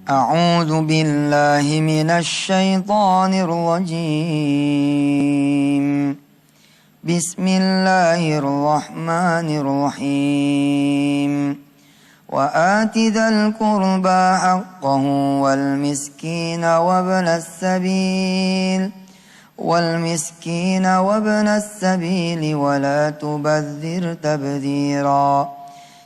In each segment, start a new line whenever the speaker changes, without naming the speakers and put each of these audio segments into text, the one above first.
أعوذ بالله من الشيطان الرجيم بسم الله الرحمن الرحيم وآت ذا القربى حقه والمسكين وابن السبيل ولا تبذر تبذيرا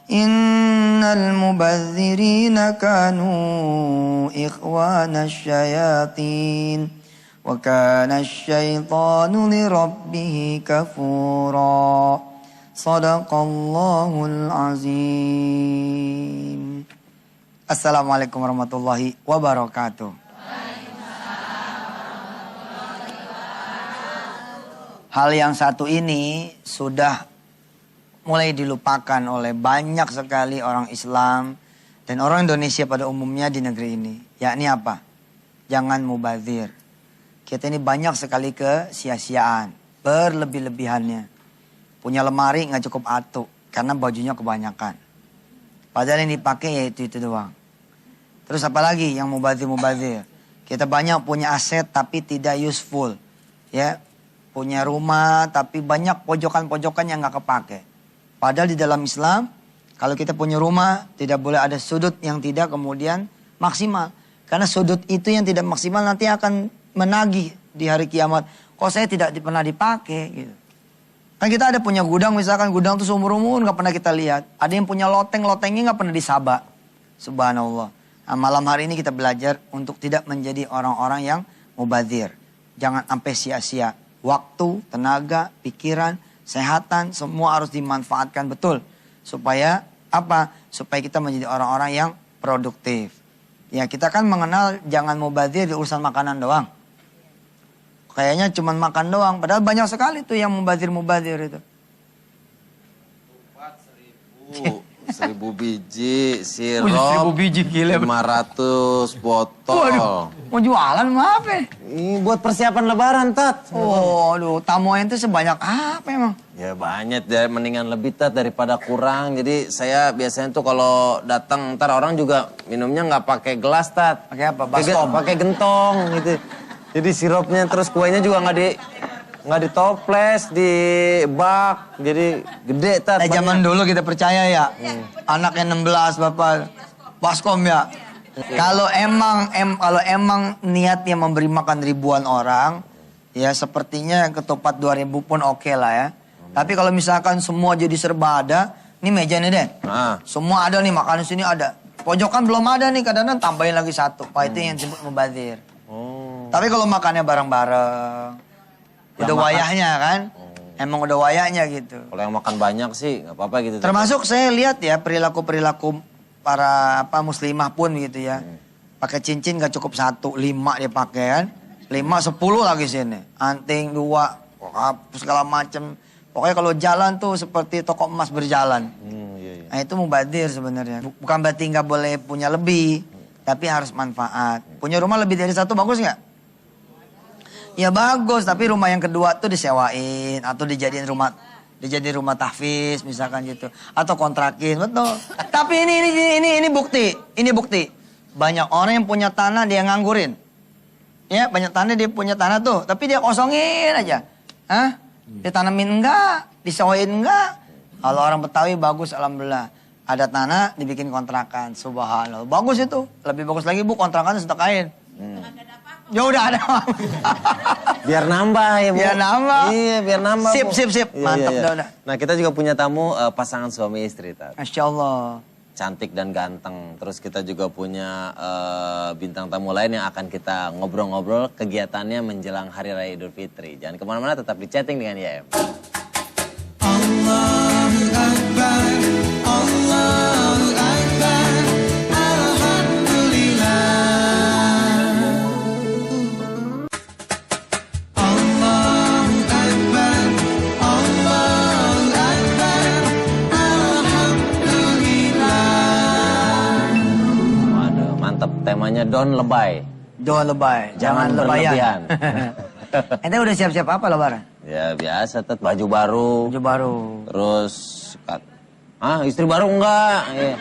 إن المبذرين كانوا إخوان الشياطين وكان الشيطان لربه كفورا صدق الله العظيم. Assalamualaikum warahmatullahi wabarakatuh. Hal yang satu ini sudah mulai dilupakan oleh banyak sekali orang Islam dan orang Indonesia pada umumnya di negeri ini. Yakni apa? Jangan mubazir. Kita ini banyak sekali kesia-siaan, berlebih-lebihannya. Punya lemari nggak cukup atuh karena bajunya kebanyakan. Padahal yang dipakai yaitu itu doang. Terus apa lagi yang mubazir-mubazir? Kita banyak punya aset tapi tidak useful. Ya, punya rumah tapi banyak pojokan-pojokan yang nggak kepake. Padahal di dalam Islam, kalau kita punya rumah, tidak boleh ada sudut yang tidak kemudian maksimal. Karena sudut itu yang tidak maksimal nanti akan menagih di hari kiamat. Kok saya tidak pernah dipakai gitu. Kan kita ada punya gudang, misalkan gudang itu seumur-umur nggak pernah kita lihat. Ada yang punya loteng-lotengnya nggak pernah disaba. Subhanallah. Nah, malam hari ini kita belajar untuk tidak menjadi orang-orang yang mubazir. Jangan sampai sia-sia. Waktu, tenaga, pikiran, kesehatan, semua harus dimanfaatkan betul. Supaya apa? Supaya kita menjadi orang-orang yang produktif. Ya, kita kan mengenal jangan mubazir di urusan makanan doang. Kayaknya cuma makan doang. Padahal banyak sekali tuh yang mubazir-mubazir itu.
1000 biji, sirup,
1000 biji gila.
500 botol.
Waduh, mau jualan apa?
Ini buat persiapan lebaran, Tat.
Oh, aduh, tamu ente sebanyak apa emang?
Ya banyak, mendingan lebih, Tat, daripada kurang. Jadi saya biasanya tuh kalau datang ntar orang juga minumnya nggak pakai gelas, Tat.
Pakai apa? Baskom?
Pakai gentong gitu. Jadi sirupnya terus kuenya juga nggak ditoples, di bak, jadi gede, Tat.
Zaman dulu kita percaya ya, anaknya 16 bapak baskom ya. Kalau emang niatnya memberi makan ribuan orang, ya sepertinya ketupat 2000 pun oke lah ya. Tapi kalau misalkan semua jadi serba ada, ini meja nih deh, semua ada nih, makanan sini ada. Pojokan belum ada nih, kadang-kadang tambahin lagi satu. Pak, itu yang disebut mubazir. Tapi kalau makannya bareng-bareng, udah wayahnya kan? Emang udah wayahnya gitu.
Kalau yang makan banyak sih nggak apa-apa gitu.
Termasuk saya lihat ya perilaku-perilaku para muslimah pun gitu ya. Pakai cincin gak cukup 1, 5 dia pakai kan. 5, 10 lagi sini. Anting 2, segala macam. Pokoknya kalau jalan tuh seperti toko emas berjalan.
Iya.
Nah itu mubazir sebenarnya. Bukan berarti nggak boleh punya lebih. Tapi harus manfaat. Punya rumah lebih dari 1 bagus nggak? Ya bagus, tapi rumah yang kedua tuh disewain atau dijadiin rumah tahfiz misalkan gitu, atau kontrakin, betul. Tapi ini bukti, banyak orang yang punya tanah dia nganggurin, ya banyak tanah dia punya tanah tuh, tapi dia kosongin aja, ditanamin enggak, disewain enggak. Kalau orang Betawi bagus, alhamdulillah, ada tanah dibikin kontrakan, subhanallah, bagus itu, lebih bagus lagi Bu kontrakannya sedekahin. Ya udah ada.
Biar nambah ya, Bu.
Biar nambah.
Iya, biar nambah.
Sip.
Iya,
Mantap,
iya.
udah.
Nah, kita juga punya tamu pasangan suami istri, Tat.
Masya Allah.
Cantik dan ganteng. Terus kita juga punya bintang tamu lain yang akan kita ngobrol-ngobrol kegiatannya menjelang Hari Raya Idul Fitri. Jangan kemana-mana, tetap di chatting dengan YM.
Allahu Akbar, Allahu Akbar, Alhamdulillah.
Temanya Don Lebay.
Don lebay, jangan lebayan. Ente udah siap-siap apa lebaran?
Ya biasa, Tet, baju baru.
Baju baru.
Terus, istri baru enggak? Ya.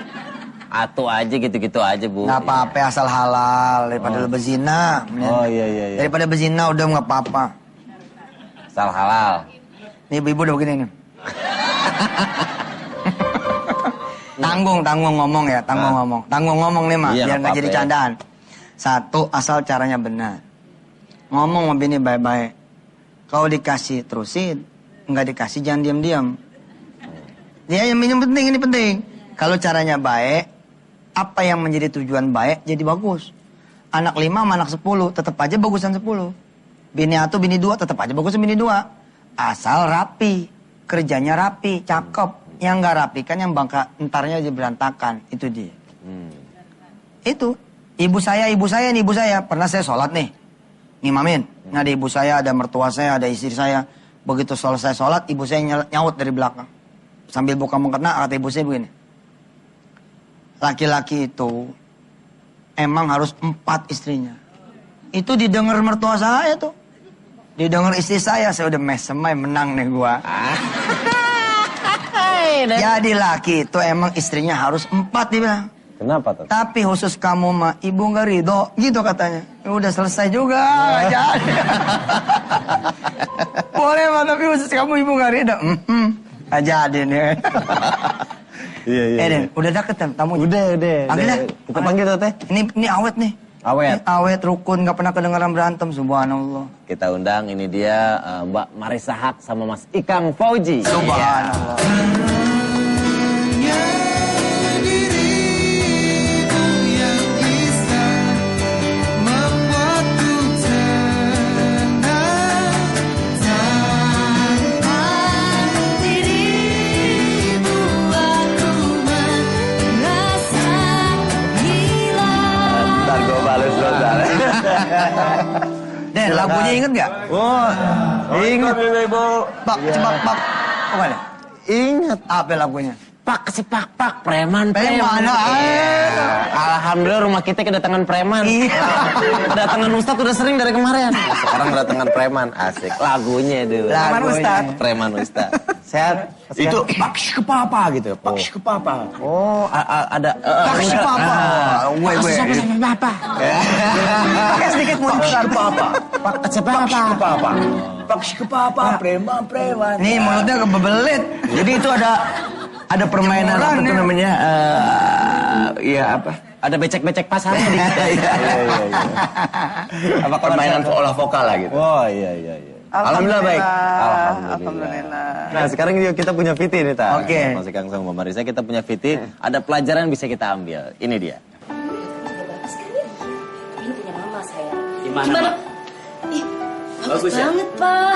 Atuh aja gitu-gitu aja, Bu.
Nggak apa-apa asal halal daripada lu berzina.
Oh iya.
Daripada berzina udah nggak apa-apa.
Asal halal.
Nih ibu udah begini nih. Tanggung ngomong ya, tanggung ngomong nih mah,
Iya,
biar nggak
apa-apa
jadi
ya.
candaan. Satu, asal caranya benar. Ngomong sama bini baik-baik. Kalau dikasih terusin, nggak dikasih jangan diam-diam. Ya yang penting ini penting. Kalau caranya baik, apa yang menjadi tujuan baik jadi bagus. Anak 5 sama anak 10, tetap aja bagusan 10. Bini 1, bini 2, tetap aja bagusan bini 2. Asal rapi, kerjanya rapi, cakep. Yang nggak rapi kan yang bangka entarnya aja berantakan, itu dia. Itu, ibu saya pernah saya sholat nih, ngimamin. Nah, ada ibu saya, ada mertua saya, ada istri saya. Begitu selesai sholat, ibu saya nyaut dari belakang. Sambil buka mukena, kata ibu saya begini. Laki-laki itu emang harus 4 istrinya. Itu didengar mertua saya tuh. Didengar istri saya udah mesemai menang nih gua. Jadi laki itu emang istrinya harus 4 dia bilang.
Kenapa tuh?
Tapi khusus kamu mah ibu nggak ridho gitu katanya. Udah selesai juga nggak jadi. Boleh mah tapi khusus kamu ibu nggak ridho. Nggak jadi nih.
Iya.
Den, udah deket kan tamu?
Udah.
Panggil dah.
Kita panggil tuh, Teh.
Ini awet nih.
Awet.
Ini awet, rukun, nggak pernah kedengaran berantem, subhanallah.
Kita undang ini dia Mbak Marisa Haq sama Mas Ikang Fauji.
Subhanallah.
Hanya dirimu yang bisa membuatku tenang. Tanpa dirimu aku merasa hilang.
Ntar gue bales dong.
Den, lagunya inget nggak?
Oh, ingat Ibu.
Pak, cepak, pak. Apa nih?
Ingat.
Apa lagunya?
Pak si pak preman.
Preman,
Alhamdulillah rumah kita kedatangan preman.
Iya.
Kedatangan Ustadz udah sering dari kemarin. Sekarang kedatangan preman. Asik. Lagunya dulu.
Preman Ustadz.
Preman Ustadz. Sehat.
Itu paks ke papa gitu, paks ke papa.
Oh, ada.
Paks papa. Gue.
Papa.
Pakai sedikit muncul.
Paks ke papa.
Paks
Paks ke papa. Paks ke papa, preman.
Nih mulutnya kebebelit.
Jadi itu ada permainan apa tuh namanya? Iya apa?
Ada becek-becek pasarnya di kita.
Iya.
Apa
Permainan vokal lah gitu.
Oh iya.
Alhamdulillah baik.
Alhamdulillah. Nah sekarang juga kita punya VT nih Ta.
Oke.
Mas Ikang sama Mbak Marisa kita punya VT. Ada pelajaran yang bisa kita ambil. Ini dia.
Ini punya mama saya.
Gimana?
Ih,
Bagus
bagus
ya?
banget, Pak.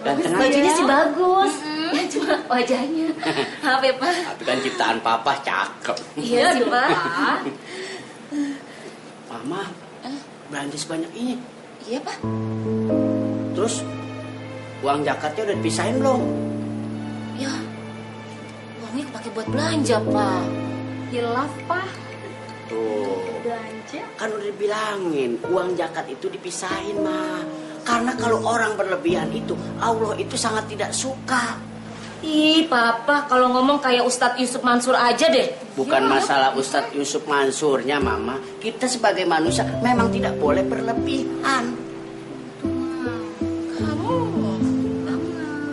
Ganteng aja
Bajunya
ya?
sih bagus. Ya cuma wajahnya. Maaf ya, Pak.
Tapi kan ciptaan papa cakep.
Iya sih, Pak.
Mama, belanja sebanyak ini.
Iya, Pak.
Terus uang zakatnya udah dipisahin belum?
Ya. Uangnya kepake buat belanja, Pak. Hilaf, Pak.
Tuh.
Belanja.
Kan udah dibilangin uang zakat itu dipisahin mah. Karena kalau orang berlebihan itu Allah itu sangat tidak suka.
Ih, Papa, kalau ngomong kayak Ustadz Yusuf Mansur aja deh.
Bukan
Ya,
masalah Ustadz Yusuf Mansurnya mama. Kita sebagai manusia memang tidak boleh berlebihan.
Kamu.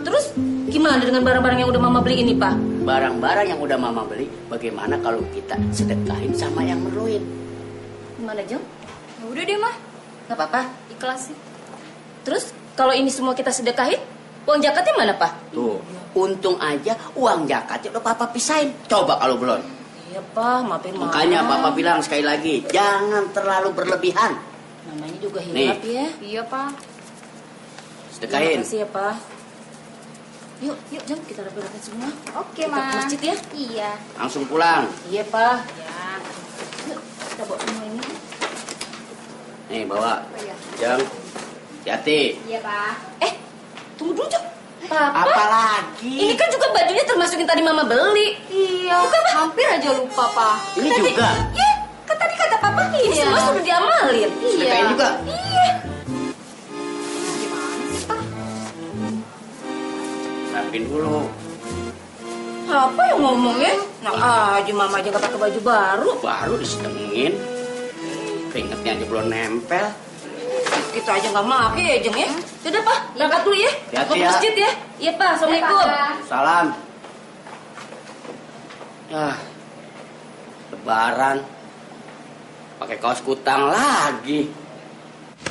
Terus gimana dengan barang-barang yang udah Mama beli ini, Pak?
Barang-barang yang udah mama beli, bagaimana kalau kita sedekahin sama yang merluin?
Gimana, Jong?
Ya udah deh mah,
Gak apa-apa.
ikhlas sih.
Terus kalau ini semua kita sedekahin, uang zakatnya mana, Pak?
Tuh, untung aja uang zakatnya udah papa pisahin. Coba kalau belum.
Iya, Pak, maafin Mama.
Makanya papa bilang sekali lagi, jangan terlalu berlebihan.
Namanya juga
Nih.
hilap ya.
Iya pak.
Sedekahin.
Terima kasih ya, Pak. Yuk, Jom kita rapi-rapi semua.
Oke
Kita ke
mah.
masjid ya.
Iya.
Langsung pulang.
Iya, Pak.
Ya.
Yuk, kita bawa semua ini.
Nih bawa.
Oh, iya.
Jang, hati.
Iya pak.
Tunggu dulu, Jom. Papa.
Apalagi?
Ini kan juga bajunya termasuk yang tadi Mama beli.
Iya. Hampir aja lupa pak.
Ini
Tadi-
juga.
Iya, kan tadi kata Papa ini
Iya.
semua sudah diamalin.
Sedekahin juga.
Iya.
Gimana sih pak?
Rapin dulu.
Apa yang ngomong ya? Nah aja mama aja gak pakai baju baru.
Baru disedengin. Keringetnya aja belum nempel.
Kita aja gak make ya Jeng ya. Sudah Pak, berangkat dulu ya.
Hati-hati
Mau ke
ya.
masjid ya. Iya Pak, Assalamualaikum.
Salam. Ah, Lebaran. Pakai kaos kutang lagi.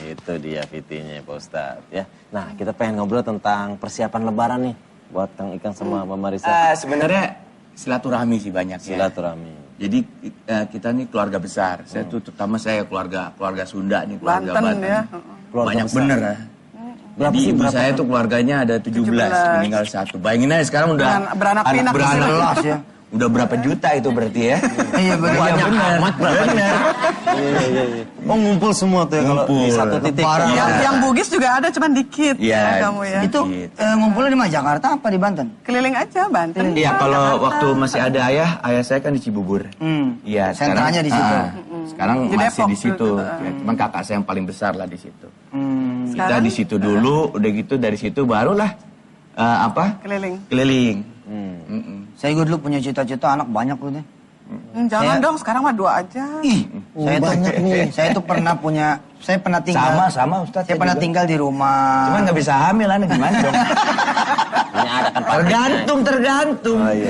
Itu dia fitinya Pak Ustadz ya. Nah kita pengen ngobrol tentang persiapan lebaran nih. Buat Kang Ikang sama Mama Marisa.
Sebenarnya silaturahmi sih banyak ya.
Silaturahmi.
Jadi kita nih keluarga besar. Saya tuh terutama saya keluarga Sunda nih, keluarga
Banten ya.
Keluarga
Banyak
besar.
bener ya.
Berapa
Jadi
sih,
ibu
berapa
saya
kan?
tuh keluarganya ada 17, meninggal 1. Bayangin aja sekarang udah
Beranak pinak di sini.
18 ya.
Udah berapa juta itu berarti ya?
Iya benar.
Banyak amat berapa
Bener.
Iya. Oh ngumpul semua tuh ya kalau di
Ngumpul.
satu titik.
Lebaran.
Yang Bugis juga ada, cuman dikit.
Iya.
Ya, kamu ya.
Itu ngumpulnya di mana? Jakarta apa di Banten?
Keliling aja Banten.
Iya, kalau
Jakarta.
waktu masih ada ayah saya kan di Cibubur. Iya,
Sentranya di situ.
Sekarang
Di
masih
Depok
di situ.
dulu.
Ya, cuman kakak saya yang paling besar lah di situ. Kita
Sekarang
di situ dulu, udah gitu dari situ barulah
keliling.
keliling.
Saya juga dulu punya cita-cita anak banyak loh deh.
Jangan
Saya-
dong, sekarang mah 2 aja.
Ih, saya tuh pernah tinggal.
Sama Ustadz.
Saya pernah tinggal di rumah.
Cuman nggak bisa hamil, aneh gimana dong?
Hanya ada kan Pak.
Tergantung.
Oh iya.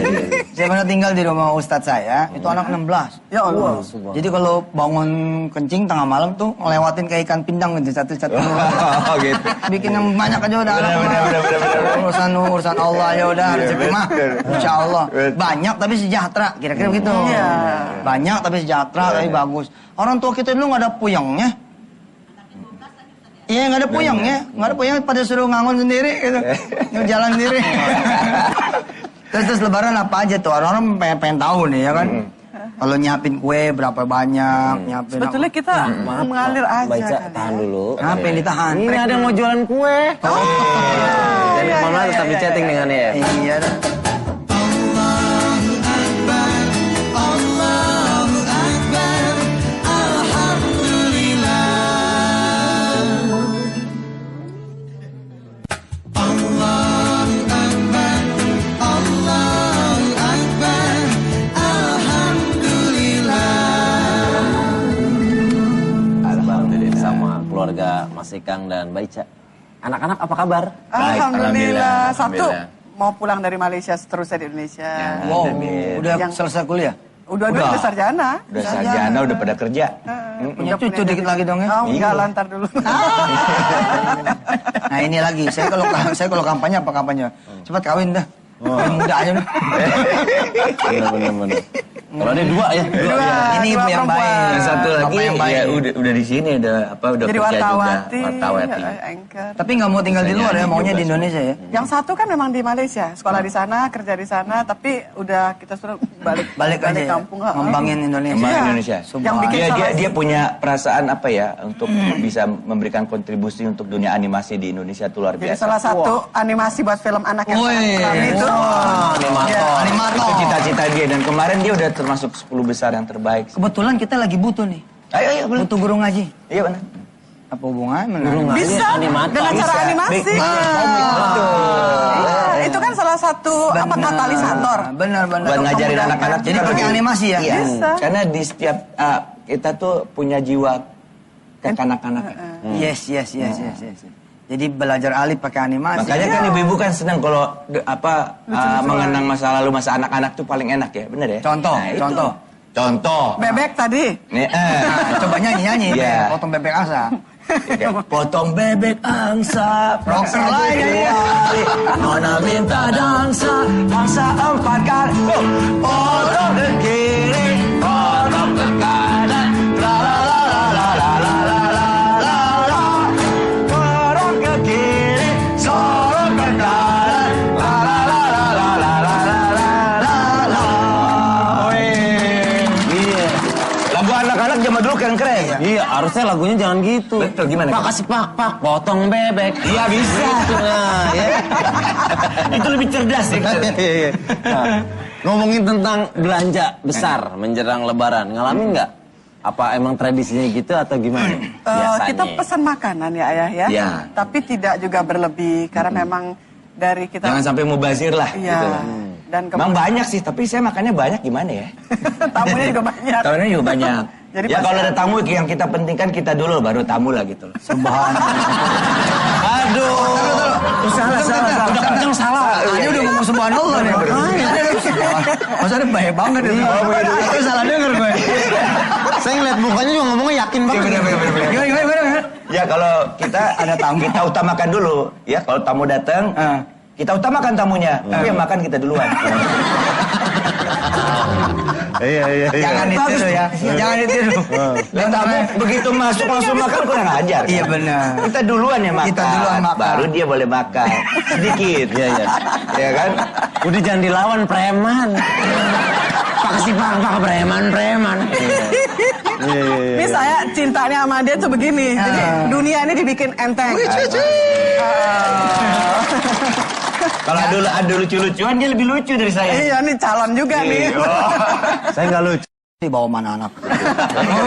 Saya pernah tinggal di rumah ustadz saya, itu anak 16.
Ya Allah.
Jadi kalau bangun kencing tengah malam tuh ngelewatin kayak ikan pindang gitu satu-satu.
Oh gitu.
Bikin yang banyak aja udah anak.
Bener.
Urusan Allah ya udah rezeki mah. Insya Allah. Banyak tapi sejahtera, kira-kira begitu.
Iya.
Banyak tapi sejahtera tapi bagus. Orang tua kita dulu nggak ada puyengnya. Iya nggak ada puyengnya, nggak ada puyeng pada suruh ngangon sendiri gitu, jalan sendiri. terus Lebaran apa aja tuh orang-orang pengen tahu nih ya kan. Kalau nyiapin kue berapa banyak, nyiapin.
Sebetulnya kita mengalir aja
Baca,
kan
tahan
ya.
dulu.
Apa yang ditahan?
Ini ada yang mau jualan kue. Jadi Mama tetap di chatting dengan ya.
Iya. dah.
Alhamdulillah. Sama keluarga Mas Ikang dan Baica. Anak-anak apa kabar?
Baik,
Alhamdulillah. Satu
alhamdulillah.
mau pulang dari Malaysia, seterusnya di Indonesia.
Wow,
Amin.
udah
Yang-
selesai kuliah.
Udah
Udah.
udah sarjana.
Udah sarjana, udah pada kerja.
Punya cucu dikit lagi dong ya.
Oh, enggak, lantar dulu.
Nah ini lagi, saya kalau kampanye apa kampanye? Cepat kawin dah. Yang muda aja dah.
Bener. Kalau ada dua ya.
Ini ibu
dua
yang
perempuan.
baik.
Yang satu lagi
Bapak yang baik.
ya udah di sini udah
Jadi
kerja juga.
wartawati.
Wartawati.
Anchor.
Tapi nggak mau tinggal di
Saya
luar ya,
nyanyi
maunya
juga
di Indonesia ya.
Yang satu kan memang di Malaysia, sekolah di sana, kerja di sana, tapi udah kita suruh balik
Balik aja ya,
kampung. ha.
ngembangin Indonesia.
Kembali
Iya.
Indonesia.
Yang bikin
dia
salah
dia
sih.
punya perasaan apa ya untuk bisa memberikan kontribusi untuk dunia animasi di Indonesia itu luar
Jadi
biasa.
salah satu animasi buat film anak yang
Woi,
sangat keren itu.
Animator.
Itu cita-cita dia dan kemarin dia udah termasuk 10 besar yang terbaik.
Kebetulan kita lagi butuh nih.
Ayo boleh.
Butuh guru ngaji.
Iya benar.
Apa hubungannya?
Bisa dengan cara animasi. Iya, itu kan salah satu katalisator.
Benar.
Buat ngajarin anak-anak.
Jadi pakai animasi ya?
Iya.
Bisa.
Karena di setiap kita tuh punya jiwa kekanak-kanakan.
Yes. Jadi belajar alif pakai animasi.
Makanya kan ibu-ibu kan senang kalau mengenang masa lalu masa anak-anak tuh paling enak ya, bener ya?
Contoh,
Nah, itu.
contoh.
Contoh.
Bebek tadi.
Nih,
Nah, coba nyanyi.
Iya.
Potong bebek asa.
potong bebek angsa,
Rocker lah ya.
Nona minta dansa, angsa 4 kali. Potong ke kiri, potong ke kanan, la la la la la la la la la la. Potong ke kiri, sorong ke kanan, la la la la la la la la la la. Iya. Lagu anak-anak zaman dulu keren-keren ya.
Iya, harusnya lagunya jangan gitu.
Betul, gimana?
Pak kasih pak, potong bebek.
Iya bisa.
Gitu, nah, ya.
Itu lebih cerdas ya.
Nah, ngomongin tentang belanja besar menjelang Lebaran, ngalamin nggak? Apa emang tradisinya gitu atau gimana? Biasanya.
Kita pesan makanan ya ayah ya.
Iya.
Tapi tidak juga berlebih karena memang dari kita.
Jangan sampai mubazir lah.
Iya.
Gitu lah.
Dan
Emang banyak sih, tapi saya makannya banyak gimana ya?
tamunya juga banyak.
Tamunya juga banyak.
Jadi
Ya
pasti
kalau ada tamu yang kita pentingkan kita dulu, baru tamu lah gitu loh. Aduh. Salah.
Udah salah. Ini udah ngomong subhanallah nih. Masa ada baik banget itu. Itu salah denger gue. Saya ngeliat mukanya juga ngomongnya yakin banget. Gimana?
Ya kalau kita ada tamu, kita utamakan dulu. Ya kalau tamu datang, kita utamakan tamunya. Tapi yang makan kita duluan.
Iya.
Jangan ditiru ya. Jangan ditiru.
Dan tamu begitu masuk langsung makan kurang ajar.
Iya benar.
Kita duluan yang makan.
Kita duluan makan.
Baru dia boleh makan. Sedikit.
Iya.
Ya kan?
Udah jangan dilawan preman. Pak si Pak preman.
Ini saya cintanya sama dia tuh begini. Jadi dunia ini dibikin enteng.
Kalau ada lucu-lucuan dia lebih lucu dari saya.
Iya nih calon juga nih.
Saya nggak lucu.
Dibawa mana anak?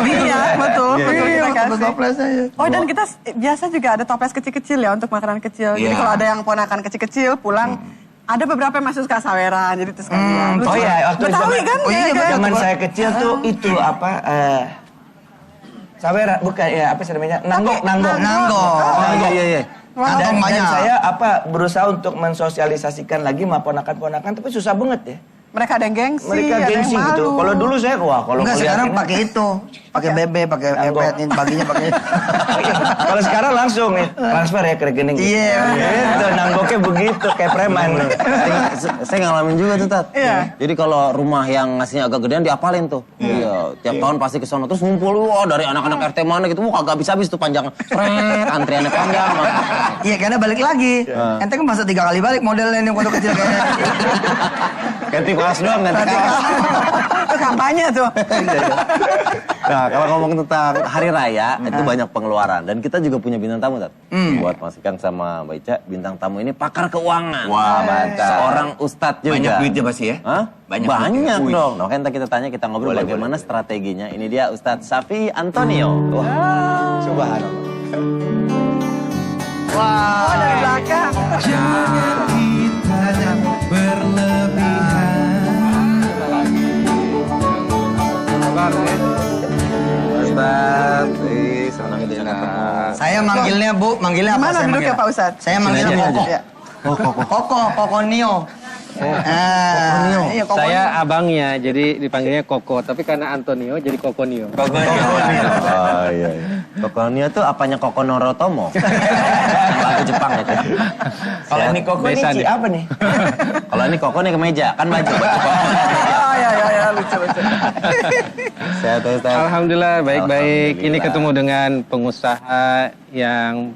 Iya betul. Kita kasih.
Toples aja.
Oh dan kita biasa juga ada toples kecil-kecil ya untuk makanan kecil. Jadi
Iya.
kalau ada yang ponakan kecil-kecil pulang, ada beberapa yang masuk suka saweran. Jadi terus kan lucu.
Oh iya, waktu
Betawi kan?
Oh iya,
Kayak-
zaman saya kecil tuh itu apa? Sawera bukan ya apa sih namanya? Nanggok.
Iya.
Dan
banyak.
saya berusaha untuk mensosialisasikan lagi sama ponakan-ponakan tapi susah banget ya.
Mereka ada yang gengsi,
Mereka
ada
gengsi
yang
gitu.
malu.
Kalau dulu saya kalau
Enggak,
ngeliat
sekarang
ini-
pakai itu. Pakai BB, pakai
Nanggok.
iPad, ini baginya pakai.
Kalau sekarang langsung nih transfer ya ke rekening.
Iya.
Gitu, nanggoknya begitu kayak preman.
Saya ngalamin juga tuh, Tat.
Iya.
Jadi kalau rumah yang ngasihnya agak gedean diapalin tuh. Iya. Tiap tahun pasti ke sono terus ngumpul wah dari anak-anak RT mana gitu. Wah kagak habis-habis tuh panjang. Antriannya panjang.
Iya, karena balik lagi. Ente kan masa 3 kali balik modelnya yang waktu kecil kayaknya.
Ganti kelas doang, ganti kelas.
Itu kampanye tuh.
Nah, kalau ngomong tentang hari raya, itu banyak pengeluaran. Dan kita juga punya bintang tamu, Tat. Buat Mas Ikang sama Mbak Ica, bintang tamu ini pakar keuangan.
Wah, mantap.
Seorang ustadz juga.
Banyak duitnya pasti ya?
Hah?
Banyak
Banyak
duitnya.
dong. Nah, kan kita tanya, kita ngobrol
Boleh,
bagaimana
boleh.
strateginya. Ini dia Ustadz Safi Antonio. Wah.
Subhanallah.
Oh dari belakang.
Jangan kita berlebihan.
Ustadz, senang bisa ketemu.
Saya manggilnya manggilnya apa?
Gimana
Saya
duduknya,
manggil?
Pak Ustadz?
Saya manggilnya
Sini aja,
Koko.
Iya.
Koko Nio.
Iya, Koko.
Saya abangnya, jadi dipanggilnya Koko. Tapi karena Antonio, jadi Kokonio.
Oh iya. Kokonio tuh apanya Koko Norotomo? Lagu Jepang itu.
Kalau ini Koko ini
Besan
Ci,
ya.
apa nih?
Kalau ini Koko nih kemeja, kan baju Koko.
Oh iya, lucu.
Sehat Ustaz.
Alhamdulillah, baik-baik. Ini
Alhamdulillah.
ketemu dengan pengusaha yang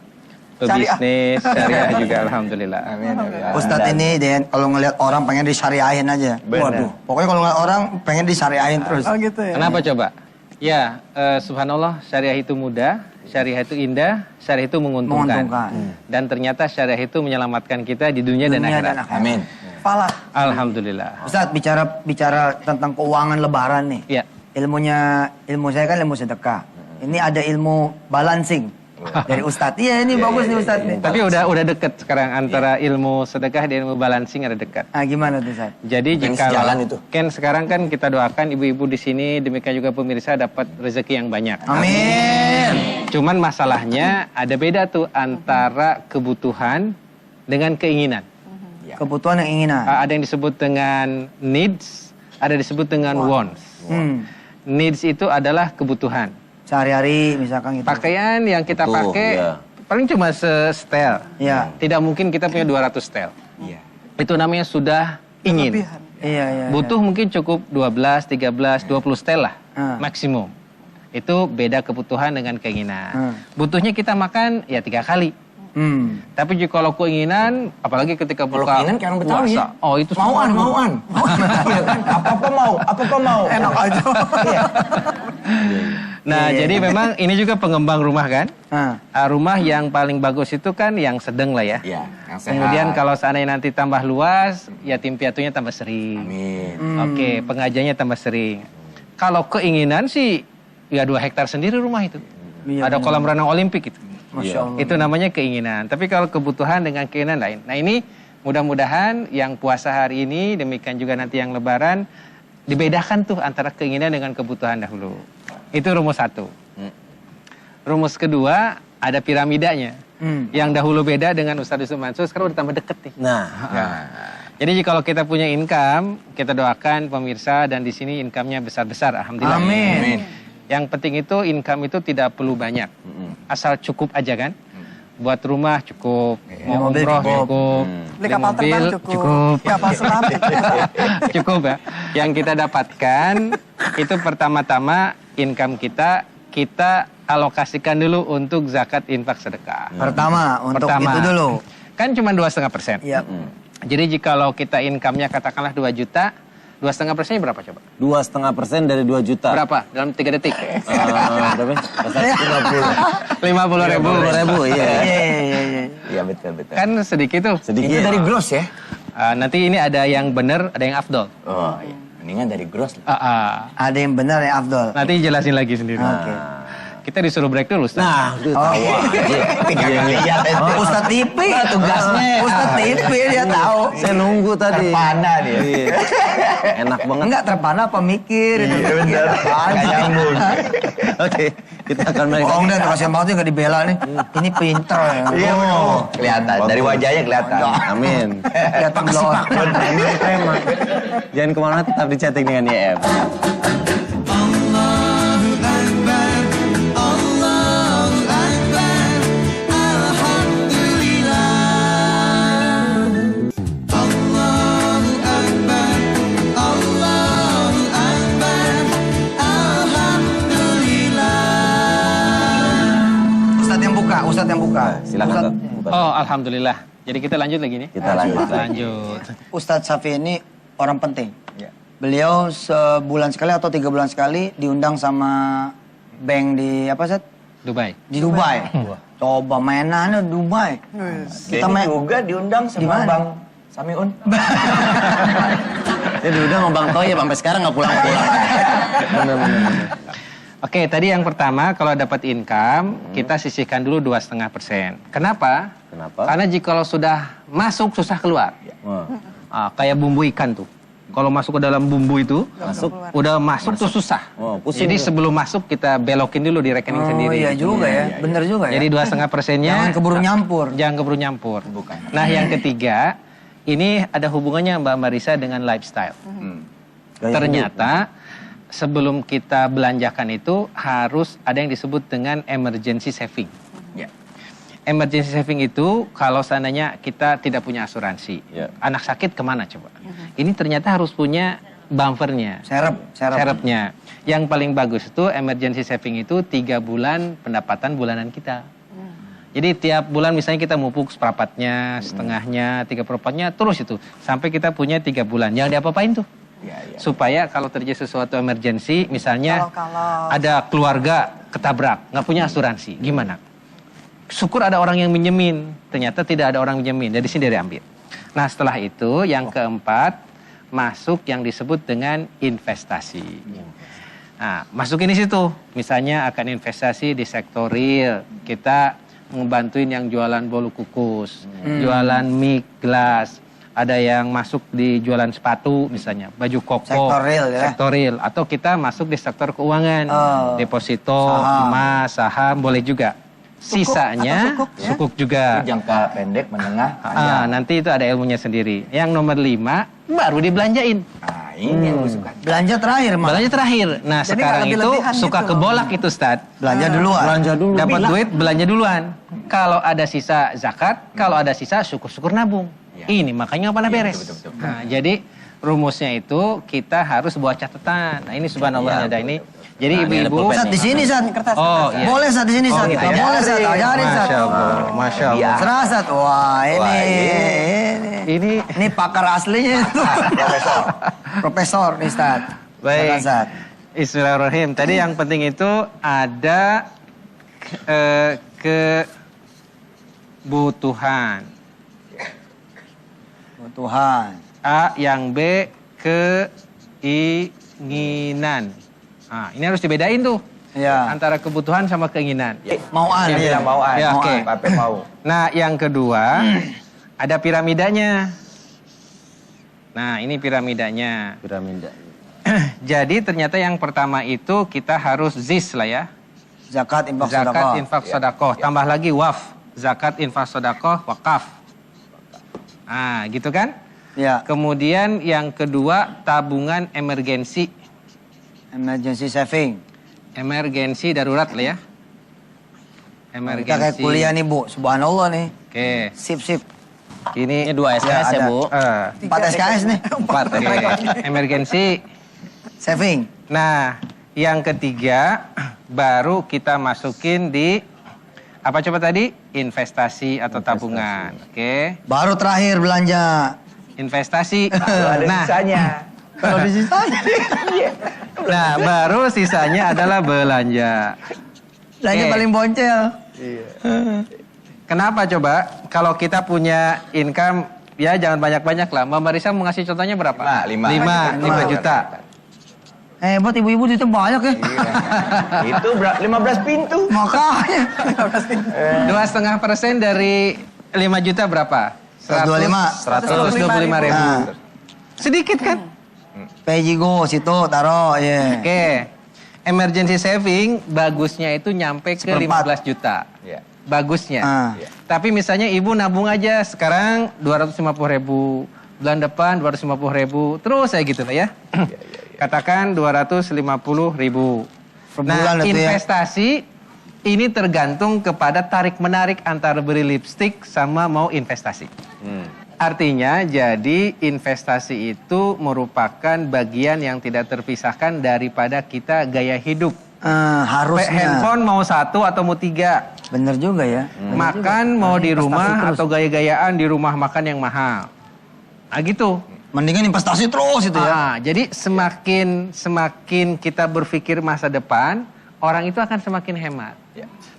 pebisnis, syariah juga, Alhamdulillah.
Ustadz ini Den, kalau ngelihat orang pengen disyariahin aja. Waduh. Pokoknya kalau ngelihat orang pengen disyariahin terus.
Oh gitu ya.
Kenapa coba? Ya, subhanallah, syariah itu mudah, syariah itu indah, syariah itu menguntungkan. Dan ternyata syariah itu menyelamatkan kita di dunia dan akhirat.
Amin.
Falah.
Alhamdulillah.
Ustadz bicara tentang keuangan lebaran nih.
Ya.
Ilmu saya kan ilmu sedekah. Ini ada ilmu balancing dari Ustadz. Iya ini bagus nih Ustadz nih.
Tapi udah deket sekarang antara ilmu sedekah dan ilmu balancing ada dekat.
Ah gimana tuh Ustadz?
Jadi
Yang
jika
sejalan itu.
kan sekarang kan kita doakan ibu-ibu di sini demikian juga pemirsa dapat rezeki yang banyak.
Amin.
Cuman masalahnya ada beda tuh antara kebutuhan dengan keinginan.
Kebutuhan yang inginan.
Ada yang disebut dengan needs, ada disebut dengan wants. Needs itu adalah kebutuhan.
Sehari-hari misalkan gitu.
Pakaian yang kita
Betul,
pakai
iya.
paling cuma setel.
Iya.
Tidak mungkin kita punya 200 setel. Itu namanya sudah ingin.
Lebihan.
Iya.
Butuh mungkin cukup 12, 13, 20 setel lah maksimum. Itu beda kebutuhan dengan keinginan. Butuhnya kita makan ya 3 kali. Tapi jika kalau keinginan, apalagi ketika
Kalau
buka
keinginan kayak orang Betawi ya.
puasa. Oh itu
Mauan.
semua.
Apa-apa mau.
Enak aja.
Nah jadi memang ini juga pengembang rumah kan.
Ah.
Rumah yang paling bagus itu kan yang sedang lah ya.
Iya, yang sehat.
Kemudian kalau seandainya nanti tambah luas, yatim piatunya tambah sering.
Amin.
Oke, pengajiannya tambah sering. Kalau keinginan sih, ya 2 hektar sendiri rumah itu.
Iya,
Ada kolam renang olimpik itu.
Masya Allah.
Itu namanya keinginan. Tapi kalau kebutuhan dengan keinginan lain. Nah ini Mudah-mudahan yang puasa hari ini, demikian juga nanti yang lebaran, dibedakan tuh antara keinginan dengan kebutuhan dahulu. Itu rumus satu. Rumus kedua, ada piramidanya. Yang dahulu beda dengan Ustadz Yusuf Mansur, sekarang udah tambah deket nih.
Nah,
Jadi kalau kita punya income, kita doakan pemirsa dan di sini income-nya besar-besar, alhamdulillah.
Amin.
Yang penting itu income itu tidak perlu banyak, asal cukup aja kan. Buat rumah cukup, mau
mobil
umroh
cukup.
cukup,
Beli kapal terbang cukup. Kapal selam
cukup ya. Yang kita dapatkan itu pertama-tama income kita alokasikan dulu untuk zakat infak sedekah.
Pertama, untuk itu dulu.
Kan cuma 2,5%.
Iya.
Jadi jikalau kita income-nya katakanlah 2 juta, 2,5%-nya berapa coba?
2,5% dari 2 juta.
Berapa? Dalam 3 detik?
Berapa? 50.
50.000.
Iya.
Iya betul.
Kan sedikit tuh.
Sedikit.
Itu dari gross ya?
Nanti ini ada yang benar, ada yang afdol.
Oh iya. Mendingan dari gross lah.
Ada yang benar ya Afdol.
Nanti jelasin lagi sendiri.
Oke.
Kita disuruh break dulu, Ustaz.
Nah, udah tahu aja.
Ustadz TV tugasnya. Ustadz TV dia tahu.
Saya nunggu tadi.
Terpana dia.
Iya. Enak banget.
Enggak terpana apa mikir.
Iya benar. Gak nyambung.
Oke, kita akan mulai.
Bohong dan kasihan banget nggak dibela nih. Ini pinter ya.
Iya benar. Kelihatan. Dari wajahnya kelihatan.
Amin.
Kelihatan belum.
Jangan kemana-mana, tetap di chatting dengan YM.
Ustadz yang buka.
Silakan.
Ustadz,
Oh, alhamdulillah. Jadi kita lanjut lagi nih.
Kita lanjut.
Ustadz Safi ini orang penting.
Ya.
Beliau sebulan sekali atau 3 bulan sekali diundang sama bank di apa Ustadz?
Dubai.
Di Dubai. Coba mainannya Dubai.
Kita juga diundang sama
Dimana?
Bang Samiun.
Dia diundang sama Bang Toyib sampai sekarang nggak pulang-pulang. Bener.
Oke, tadi yang pertama kalau dapat income, kita sisihkan dulu 2,5%. Kenapa? Karena jikalau sudah masuk susah keluar. Kayak bumbu ikan tuh. Kalau masuk ke dalam bumbu itu, udah masuk tuh susah. Jadi sebelum masuk kita belokin dulu di rekening sendiri.
Oh iya juga ya, bener juga ya.
Jadi 2,5%-nya
Jangan keburu nyampur.
Jangan keburu nyampur. Nah yang ketiga, ini ada hubungannya Mbak Marisa dengan lifestyle. Ternyata sebelum kita belanjakan itu harus ada yang disebut dengan emergency saving. Emergency saving itu kalau seandainya kita tidak punya asuransi, anak sakit kemana coba? Ini ternyata harus punya bumpernya, serepnya. Yang paling bagus itu emergency saving itu 3 bulan pendapatan bulanan kita. Jadi tiap bulan misalnya kita mupuk seperempatnya, setengahnya, 3/4-nya, terus itu sampai kita punya 3 bulan. Jangan diapa-apain tuh. Supaya kalau terjadi sesuatu emergency, misalnya ada keluarga ketabrak, nggak punya asuransi, gimana? Syukur ada orang yang minjemin, ternyata tidak ada orang minjemin, dari sini diambil. Nah setelah itu yang keempat, masuk yang disebut dengan investasi. Nah masukin di situ, misalnya akan investasi di sektor real, kita ngebantuin yang jualan bolu kukus, jualan mic, gelas. Ada yang masuk di jualan sepatu misalnya, baju koko,
sektor real ya.
Sektor real. Atau kita masuk di sektor keuangan, deposito, emas, saham, boleh juga. Sisanya sukuk juga.
Jangka pendek, menengah,
Nanti itu ada ilmunya sendiri. Yang nomor 5 baru dibelanjain.
Nah ini yang gue suka.
Belanja terakhir malah.
Belanja terakhir. Nah
Jadi
sekarang
nggak
itu
lebih-lebihan
suka
gitu
kebolak itu Ustaz.
Belanja duluan.
Dapat duit belanja duluan. Kalau ada sisa zakat, kalau ada sisa syukur-syukur nabung. Ini makanya nggak pernah beres.
Betul.
Nah, jadi rumusnya itu kita harus buat catatan. Nah ini subhanallah ada ini. Jadi ibu-ibu.
Ustadz di sini Ustadz.
Oh iya.
Boleh Ustadz di sini Ustadz.
gitu ya.
Boleh Ustadz. Ajarin Ustadz.
Masya Allah. Masya Allah.
Serah Ustadz. Wah ini pakar aslinya itu. Profesor nih Ustadz.
Baik.
Ustadz.
Bismillahirrahmanirrahim. Tadi yang penting itu ada kebutuhan.
Tuhan.
A, yang B, keinginan. Nah, ini harus dibedain tuh.
Ya.
Antara kebutuhan sama keinginan.
Mauan.
Yang bilang mauan.
Ya, oke.
Mau.
Nah, yang kedua, ada piramidanya. Nah, ini piramidanya.
Piramida.
Jadi ternyata yang pertama itu kita harus zis lah ya.
Zakat, infak,
Zakat,
sedekah.
infak, sedekah. Tambah lagi waf. Zakat, infak, sedekah, wakaf. Ah, gitu kan?
Ya.
Kemudian yang kedua tabungan emergensi.
Emergency saving.
Emergensi darurat lah ya. Emergensi.
Kita kayak kuliah nih Bu, subhanallah nih.
Oke.
Sip.
Ini
2 SKS ya,
ada.
Bu.
4 SKS nih.
4. Emergensi.
Saving.
Nah, yang ketiga baru kita masukin di apa coba tadi? Investasi atau tabungan. Oke.
Baru terakhir belanja.
Investasi.
Ada
Nah,
sisanya.
Kalau di sisanya.
nah, baru sisanya adalah belanja.
Belanja
Oke.
paling boncel.
Kenapa coba? Kalau kita punya income, ya jangan banyak-banyak lah. Mbak Marisa mau ngasih contohnya berapa? 5 juta.
Hebat ibu-ibu itu banyak ya.
Itu 15 pintu.
Makanya.
2,5% dari 5 juta berapa?
125.
125 ribu.
Nah.
Sedikit kan?
Pejigo situ taruh ya.
Oke. Emergency saving bagusnya itu nyampe ke 15 juta.
Iya.
Bagusnya.
Ah.
Tapi misalnya ibu nabung aja sekarang 250 ribu. Bulan depan 250 ribu. Terus saya gitu lah ya. Katakan 250 ribu.
Per
Nah,
bulan itu ya.
investasi ini tergantung kepada tarik-menarik antara beli lipstick sama mau investasi. Artinya jadi investasi itu merupakan bagian yang tidak terpisahkan daripada kita gaya hidup.
Harusnya.
Handphone mau 1 atau mau 3.
Bener juga ya.
Makan mau di rumah atau gaya-gayaan di rumah makan yang mahal. Nah gitu.
Mendingan investasi terus itu ya.
Jadi semakin kita berpikir masa depan, orang itu akan semakin hemat.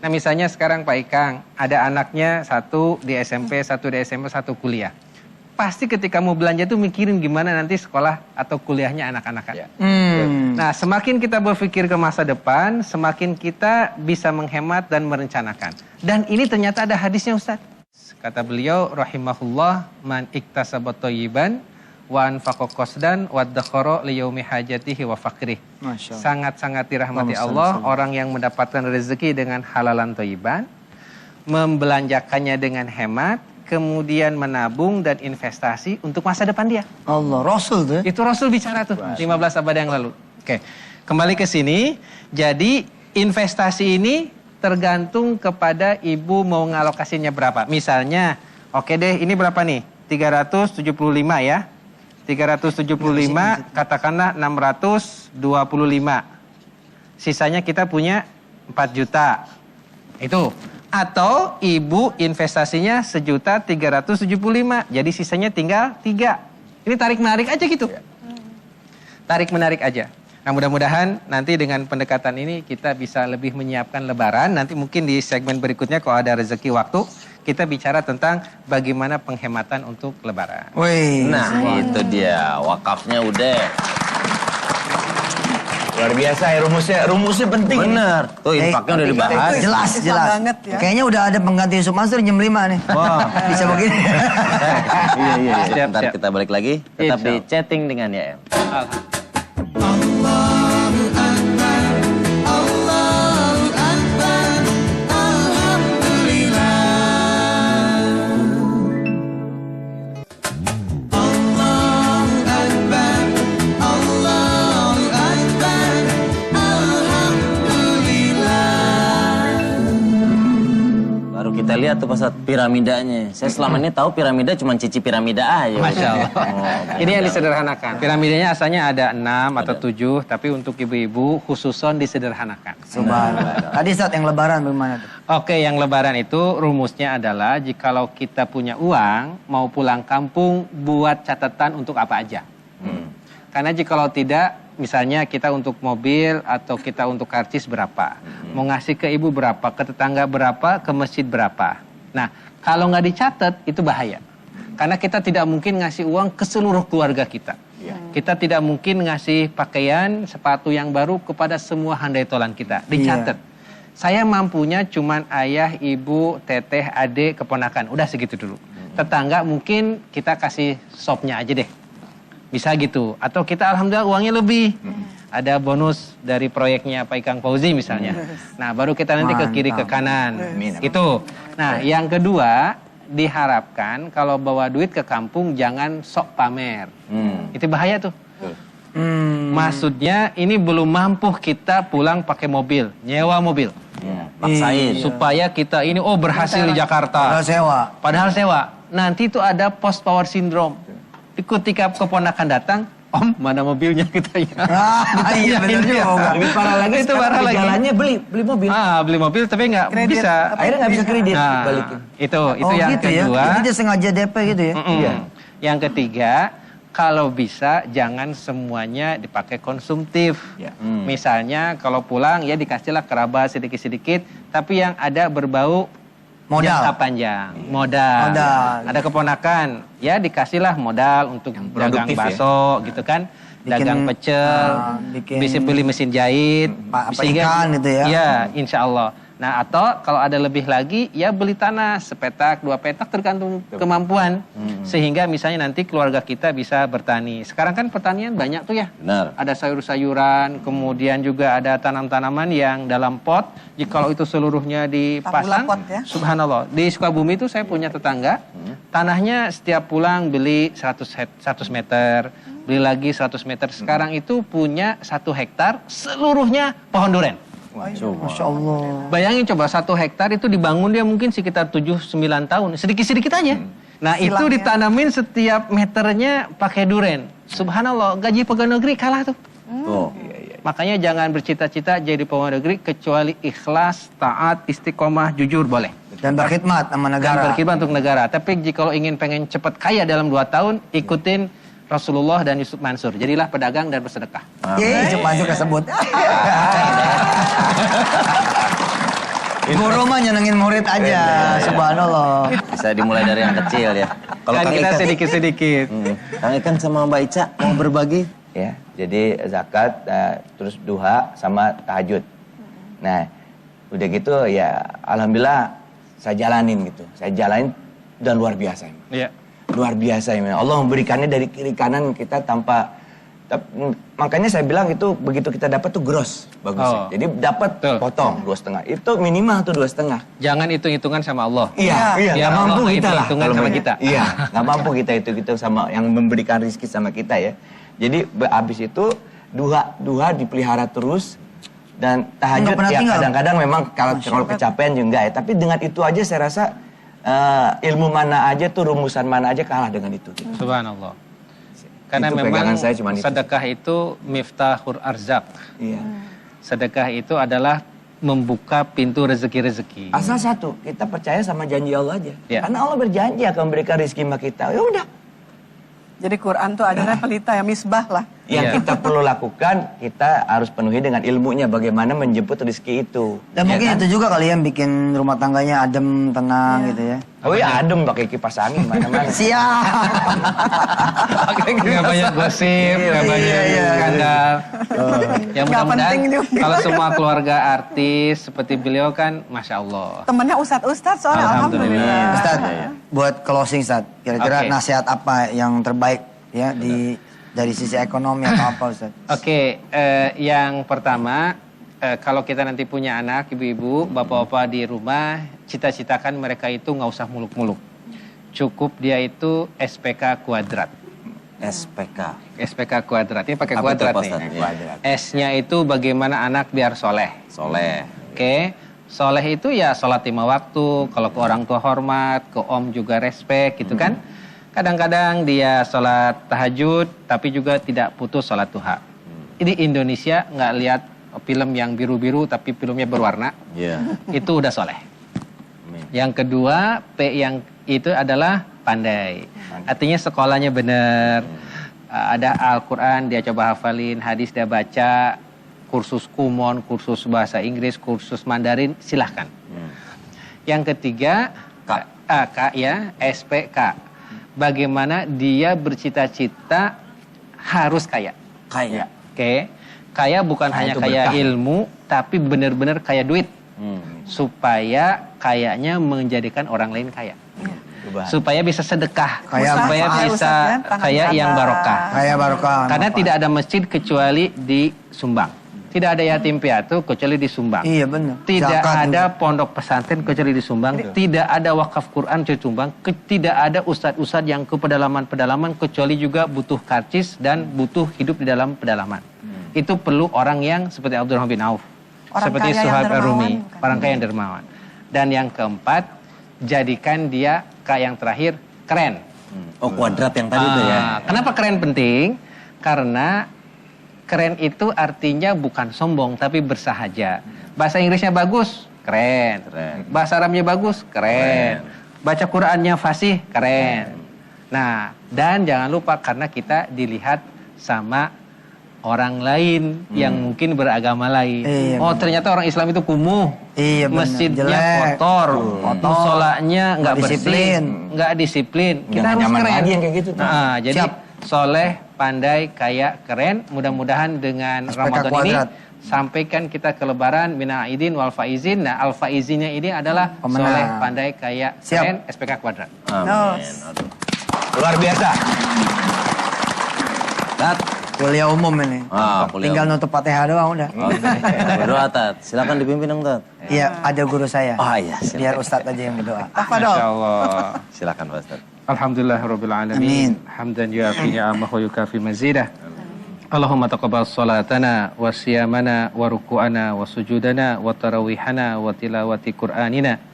Nah misalnya sekarang Pak Ikang, ada anaknya 1 di SMP, 1 di SMA, 1 kuliah. Pasti ketika mau belanja tuh mikirin gimana nanti sekolah atau kuliahnya anak-anak. Nah semakin kita berpikir ke masa depan, semakin kita bisa menghemat dan merencanakan. Dan ini ternyata ada hadisnya Ustadz. Kata beliau, rahimahullah, man iktasabat thayyiban wa anfaqa qasdan wa adkhara li yaumi hajatihi wa faqrih.
Masya Allah.
Sangat-sangat dirahmati Allah orang yang mendapatkan rezeki dengan halalan thayyiban, membelanjakannya dengan hemat, kemudian menabung dan investasi untuk masa depan dia.
Allah, Rasul tuh ya.
Itu Rasul bicara tuh 15 abad yang lalu. Oke. Kembali ke sini. Jadi investasi ini tergantung kepada ibu mau ngalokasinya berapa. Misalnya, oke deh, ini berapa nih? 375 ya. 375 katakanlah 625. Sisanya kita punya 4 juta. Itu. Atau ibu investasinya 1.375. Jadi sisanya tinggal 3. Ini tarik menarik aja gitu. Tarik menarik aja. Nah mudah-mudahan nanti dengan pendekatan ini kita bisa lebih menyiapkan lebaran. Nanti mungkin di segmen berikutnya kalau ada rezeki waktu, kita bicara tentang bagaimana penghematan untuk lebaran.
Wih.
Nah, itu dia. Wakafnya udah.
Luar biasa ya rumusnya penting.
Bener. Tuh infaknya udah dibahas.
Jelas.
Susah banget ya.
Kayaknya udah ada pengganti Yusuf Mansur jam 5 nih.
Wah.
Bisa begini.
Iya.
Siap,
Ntar
siap.
kita balik lagi. Tetap
Insya
di chatting dengan YM. Baru kita lihat tuh pas piramidanya. Saya selama ini tahu piramida cuma cici piramida aja.
Masya Allah.
Oh,
Ini yang disederhanakan. Piramidanya asalnya ada 6 atau 7, tapi untuk ibu-ibu khususon disederhanakan.
Subhanallah. Tadi saat yang lebaran bagaimana tuh?
Oke, yang lebaran itu rumusnya adalah jikalau kita punya uang, mau pulang kampung, buat catatan untuk apa aja. Karena jikalau tidak, misalnya kita untuk mobil atau kita untuk karcis berapa. Mau ngasih ke ibu berapa, ke tetangga berapa, ke masjid berapa. Nah, kalau nggak dicatat, itu bahaya. Karena kita tidak mungkin ngasih uang ke seluruh keluarga kita. Kita tidak mungkin ngasih pakaian, sepatu yang baru kepada semua handai tolan kita. Dicatat. Saya mampunya cuman ayah, ibu, teteh, adik, keponakan. Udah segitu dulu. tetangga mungkin kita kasih sopnya aja deh. Bisa gitu. Atau kita alhamdulillah uangnya lebih. Ada bonus dari proyeknya Pak Ikang Fauzi misalnya. Nah, baru kita nanti ke kiri ke kanan. Gitu. Nah, yang kedua, diharapkan kalau bawa duit ke kampung jangan sok pamer. Itu bahaya tuh. Maksudnya ini belum mampu kita pulang pakai mobil, nyewa mobil.
Paksain.
Supaya kita ini berhasil di Jakarta. Padahal sewa. Nanti tuh ada post power syndrome. Ketika keponakan datang, Om, mana mobilnya kitanya?
Iya benar juga.
Lebih parah lagi
Itu parah lagi.
jalannya beli mobil.
Beli mobil tapi nggak bisa.
Akhirnya nggak bisa kredit,
Nah,
balikin.
itu yang
gitu
kedua.
Ya? Jadi dia sengaja DP gitu ya?
Iya. Yang ketiga, kalau bisa jangan semuanya dipakai konsumtif. Misalnya kalau pulang ya dikasihlah kerabat sedikit-sedikit, tapi yang ada berbau
Modal.
jangka panjang. Modal. Ada keponakan, ya dikasihlah modal untuk dagang bakso gitu kan. Dagang pecel, bisa beli mesin jahit,
ikan gitu ya.
Ya, insya Allah. Nah, atau kalau ada lebih lagi, ya beli tanah sepetak, 2 petak tergantung kemampuan. Sehingga misalnya nanti keluarga kita bisa bertani. Sekarang kan pertanian banyak tuh ya.
Benar.
Ada sayur-sayuran, kemudian juga ada tanam-tanaman yang dalam pot. Jikalau itu seluruhnya dipasang,
pot ya.
subhanallah. Di Sukabumi itu saya punya tetangga, tanahnya setiap pulang beli 100 meter, beli lagi 100 meter. Sekarang itu punya 1 hektar, seluruhnya pohon duren.
Masya Allah.
Bayangin coba 1 hektar itu dibangun dia mungkin sekitar 7-9 tahun. Sedikit-sedikit aja. Nah itu ditanamin setiap meternya pakai duren. Subhanallah, gaji pegawai negeri kalah tuh. Makanya jangan bercita-cita jadi pegawai negeri kecuali ikhlas, taat, istiqomah, jujur boleh.
Dan berkhidmat sama negara.
Dan berkhidmat untuk negara. Tapi jika pengen cepat kaya dalam 2 tahun, ikutin Rasulullah dan Yusuf Mansur. Jadilah pedagang dan bersedekah.
Yusuf Mansur kesebut. Guru mah nyenengin murid aja, subhanallah.
Bisa dimulai dari yang kecil ya. Kalau
Kan
Kang
kita
Ikan,
sedikit-sedikit.
Kang Ikan sama Mbak Ica mau berbagi?
Ya, jadi zakat, terus duha sama tahajud. Nah, udah gitu ya, alhamdulillah saya jalanin gitu. Saya jalanin dan luar biasa.
Iya.
Luar biasa ya. Allah memberikannya dari kiri kanan kita tanpa makanya saya bilang itu begitu kita dapat tuh gross bagusnya. Jadi dapat potong 2,5. Itu minimal tuh 2,5.
Jangan hitung-hitungan sama Allah.
Iya, nggak mampu kita lah.
Hitungan sama kita.
Iya, nggak mampu kita itu sama yang memberikan rezeki sama kita ya. Jadi habis itu duha dipelihara terus dan tahajud ya kadang-kadang memang kalau kecapean juga ya. Tapi dengan itu aja saya rasa ilmu mana aja tuh rumusan mana aja kalah dengan itu. Gitu.
Subhanallah. Karena
itu
memang
saya cuma
sedekah itu miftahul arzak.
Iya.
Sedekah itu adalah membuka pintu rezeki-rezeki.
Asal satu, kita percaya sama janji Allah aja.
Ya.
Karena Allah berjanji akan memberikan rezeki sama kita. Ya udah.
Jadi Quran tuh adalah pelita ya, misbah lah.
Yang kita perlu lakukan, kita harus penuhi dengan ilmunya bagaimana menjemput rezeki itu.
Dan mungkin itu juga kali yang bikin rumah tangganya adem, tenang gitu ya.
Oh iya adem pakai kipas angin mana-mana.
Siap.
Gak banyak gosip, gak banyak skandal. Yang mudah-mudahan kalau semua keluarga artis seperti beliau kan, Masya Allah.
Temennya Ustadz soalnya alhamdulillah.
Ustadz, buat closing Ustadz, kira-kira nasihat apa yang terbaik ya dari sisi ekonomi atau apa Ustadz?
Oke, yang pertama, kalau kita nanti punya anak, ibu-ibu, bapak-bapak di rumah, cita-citakan mereka itu nggak usah muluk-muluk. Cukup dia itu SPK kuadrat. SPK kuadrat, ini pakai kuadrat nih. S-nya itu bagaimana anak biar soleh. Oke, soleh itu ya sholat 5 waktu, kalau ke orang tua hormat, ke om juga respect gitu kan. Kadang-kadang dia sholat tahajud, tapi juga tidak putus sholat duha. Ini Indonesia nggak lihat film yang biru-biru, tapi filmnya berwarna. Itu udah soleh. Yang kedua, P yang itu adalah pandai. Artinya sekolahnya benar. Ada Al-Quran, dia coba hafalin, hadis dia baca, kursus kumon, kursus bahasa Inggris, kursus Mandarin, silahkan. Yang ketiga, K ya, SPK. Bagaimana dia bercita-cita harus kaya. Oke. Kaya bukan hanya kaya ilmu, tapi benar-benar kaya duit. Supaya kayanya menjadikan orang lain kaya. supaya bisa sedekah,
Kayak
supaya
manfaat.
bisa
Ustaz, ya, tangan
kayak yang
kanan.
barokah.
Kayak barokah.
Karena
manfaat.
tidak ada masjid kecuali di Sumbang. Tidak ada yatim piatu kecuali di Sumbang.
Iya benar.
Tidak
Zakat
ada
juga.
pondok pesantren kecuali di Sumbang. Tidak ada wakaf Quran kecuali di Sumbang. Tidak ada ustadz-ustadz yang ke pedalaman-pedalaman kecuali juga butuh karcis dan butuh hidup di dalam pedalaman. Itu perlu orang yang seperti Abdurrahman bin Auf.
Orang
seperti
kaya yang
Suhaib
dermawan,
Ar-Rumi.
bukan?
Orang kaya yang dermawan. Dan yang keempat, jadikan dia yang terakhir keren.
Oh, kuadrat yang tadi tuh ya.
Kenapa keren penting? Karena keren itu artinya bukan sombong, tapi bersahaja. Bahasa Inggrisnya bagus, keren. Bahasa Arabnya bagus, keren. Baca Qurannya fasih, keren. Nah, dan jangan lupa karena kita dilihat sama orang lain yang mungkin beragama lain.
Iya,
Oh, ternyata orang Islam itu kumuh.
Iya, benar.
Masjidnya
Jelek.
kotor, musolanya nggak bersih,
disiplin.
nggak disiplin. Kita
Nggak
harus
nyaman
keren.
lagi yang kayak gitu tuh.
Nah, jadi
Siap.
soleh, pandai, kaya, keren. Mudah-mudahan dengan
SPK
Ramadan
kuadrat.
ini sampaikan kita ke Lebaran minal aidin wal faizin. Nah, al faizinnya ini adalah
Pemenang.
soleh, pandai, kaya,
Siap.
keren, SPK kuadrat.
Amin. Aduh.
Luar biasa.
Tat.
Kuliah umum ini.
Kuliah
Tinggal
umum.
nutup Fatihah doang udah.
Oke. Berdoa, Tat. Silakan dipimpin dong, Tat.
Iya, ada guru saya.
Oh iya, silakan.
Biar Ustadz aja yang berdoa.
Tafadol.
Masya Allah.
Silakan, Pak Ustaz.
Alhamdulillah Rabbil Alamin.
Amin.
Hamdan yuafi ni'amah wa yukafi mazidah. Allahumma taqabbal salatana wa siyamana wa ruku'ana wa sujudana wa tarawihana wa tilawati Qur'anina.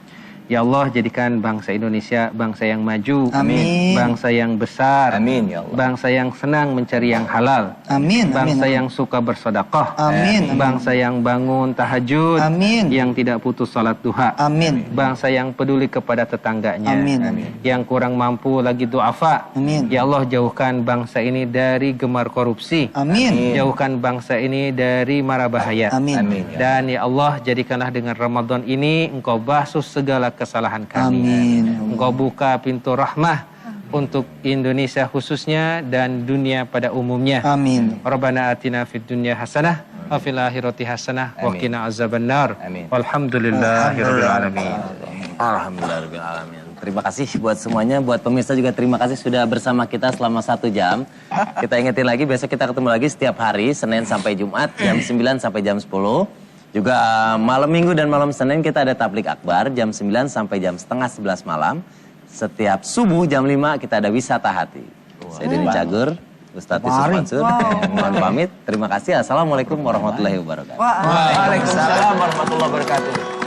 Ya Allah, jadikan bangsa Indonesia bangsa yang maju,
Amin.
bangsa yang besar,
Amin, ya Allah.
bangsa yang senang mencari yang halal,
Amin.
bangsa
Amin.
yang suka bersedekah,
Amin.
bangsa yang bangun tahajud,
Amin.
yang tidak putus salat duha,
Amin.
bangsa yang peduli kepada tetangganya,
Amin. Amin.
yang kurang mampu lagi duafa.
Amin.
Ya Allah, jauhkan bangsa ini dari gemar korupsi.
Amin.
Jauhkan bangsa ini dari mara bahaya.
Amin.
Amin.
Dan ya Allah, jadikanlah dengan Ramadan ini Engkau basuh segala kesalahan kami.
Amin.
Engkau buka pintu rahmah untuk Indonesia khususnya dan dunia pada umumnya.
Amin.
Rabbana atina fid dunya hasanah wa fil akhirati hasanah wa
Amin.
qina azabannar.
Amin.
Walhamdulillahirabbil alamin.
Alhamdulillahirrahmanirrahim. Terima kasih buat semuanya, buat pemirsa juga terima kasih sudah bersama kita selama 1 jam. Kita ingetin lagi, besok kita ketemu lagi setiap hari, Senin sampai Jumat, jam 9 sampai jam 10. Juga malam Minggu dan malam Senin kita ada Tablik Akbar, jam 9 sampai jam setengah 11 malam. Setiap subuh jam 5 kita ada Wisata Hati. Saya Denny Cagur, Ustadz Yusuf Mansur, mohon pamit. Terima kasih, Assalamualaikum warahmatullahi wabarakatuh.
Waalaikumsalam warahmatullahi wabarakatuh.